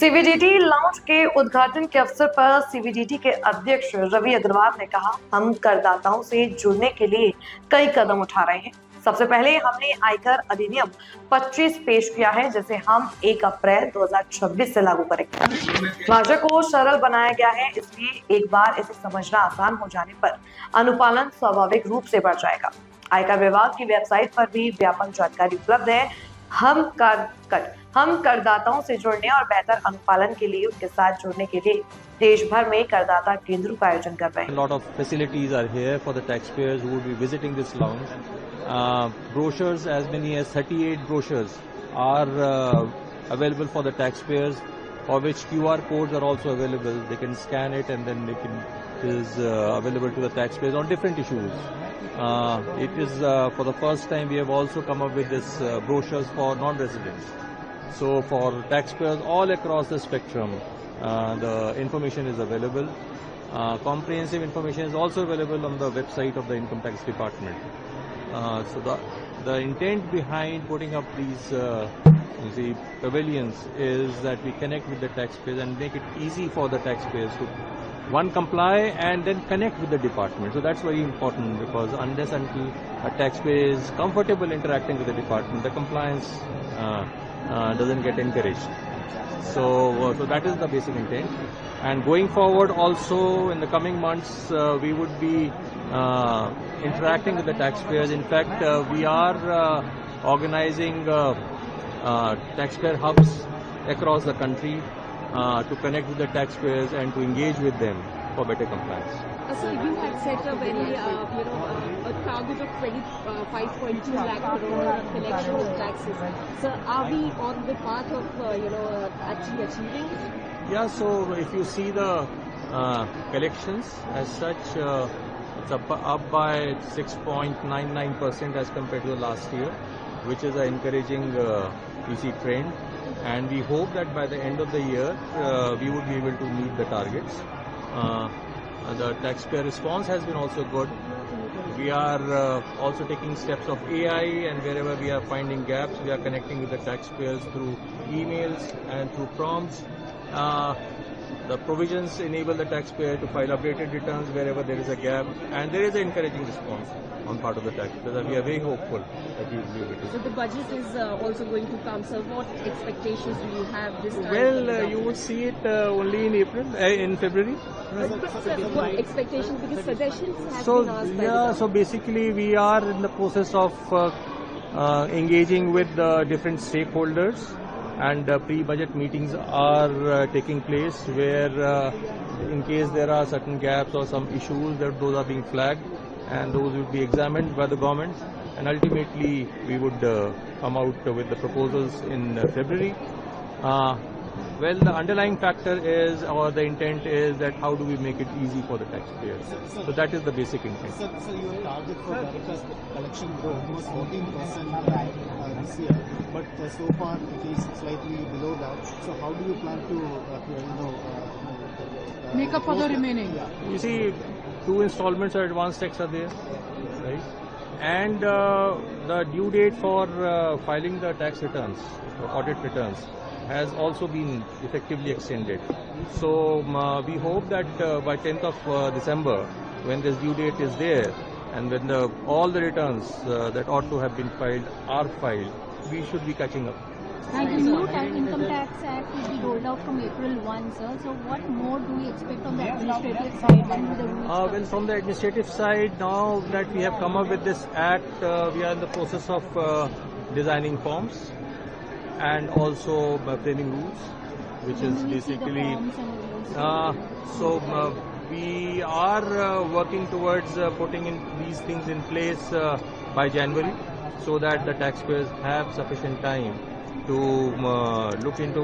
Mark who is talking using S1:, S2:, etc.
S1: CBDT launch के उद्घाटन के अवसर पर सीबीडीटी के अध्यक्ष रवि अग्रवाल ने कहा, हम करदाताओं से जुड़ने के लिए कई कदम उठा रहे हैं। सबसे पहले हमने आयकर अधिनियम 25 पेश किया है, जिसे हम 1 अप्रैल 2026 से लागू करेंगे। भाषा को सरल बनाया गया है, इसलिए एक बार इसे समझना आसान हो जाने पर अनुपालन स्वाभाविक रूप से बढ़ जाएगा। आयकर विभाग की वेबसाइट पर भी व्यापक जानकारी उपलब्ध है। हम करदाताओं से जुड़ने और बेहतर अनुपालन के लिए उनके साथ जुड़ने के लिए देश भर में करदाता केंद्रों का आयोजन कर रहे हैं।
S2: lot of facilities are here for the taxpayers who will be visiting this lounge. Brochures, as many as 38 brochures are available for the taxpayers, for which QR codes are also available. They can scan it and then it is available to the taxpayers on different issues. It is for the first time we have also come up with this brochures for non-residents. So for taxpayers all across the spectrum, the information is available. Comprehensive information is also available on the website of the Income Tax Department. So the intent behind putting up these pavilions is that we connect with the taxpayers and make it easy for the taxpayers to comply and then connect with the department. So that's very important, because unless until a taxpayer is comfortable interacting with the department, the compliance doesn't get encouraged. So that is the basic intent. And going forward also in the coming months, we would be interacting with the taxpayers. In fact, we are organizing taxpayer hubs across the country to connect with the taxpayers and to engage with them for better compliance.
S3: So you had set a very, a target of 25.2 lakh crore collection of taxes. So are we on the path of, actually achieving it?
S2: Yeah, so if you see the collections as such, it's up by 6.99% as compared to the last year, which is an encouraging trend. And we hope that by the end of the year, we would be able to meet the targets. The taxpayer response has been also good. We are also taking steps of AI, and wherever we are finding gaps, we are connecting with the taxpayers through emails and through prompts. The provisions enable the taxpayer to file updated returns wherever there is a gap, and there is an encouraging response on part of the taxpayers. We are very hopeful that we will be able to.
S3: So the budget is also going to come. So what expectations do you have this time?
S2: Well, you would see it only in February.
S3: What expectations? Because suggestions have been asked by the government.
S2: So basically we are in the process of engaging with the different stakeholders, and pre-budget meetings are taking place where in case there are certain gaps or some issues, that those are being flagged and those will be examined by the government, and ultimately we would come out with the proposals in February. Well, the underlying factor is, or the intent is, that how do we make it easy for the taxpayers. So that is the basic intent.
S4: So your target for collection growth was 14% this year, but so far it is slightly below that. So how do you plan to
S5: make up for the remaining?
S4: Yeah.
S2: You see, 2 installments of advance tax are there, right? And the due date for filing the tax returns, audit returns, has also been effectively extended. So we hope that by 10th of December, when this due date is there, and when all the returns that ought to have been filed are filed, we should be catching up.
S6: And the new Income Tax Act will be rolled out from April 1, sir. So what more do we expect on the administrative side? When will the rules
S2: Well, from the administrative side, now that we have come up with this act, we are in the process of designing forms and also framing rules, which is basically we are working towards putting in these things in place by January, so that the taxpayers have sufficient time to look into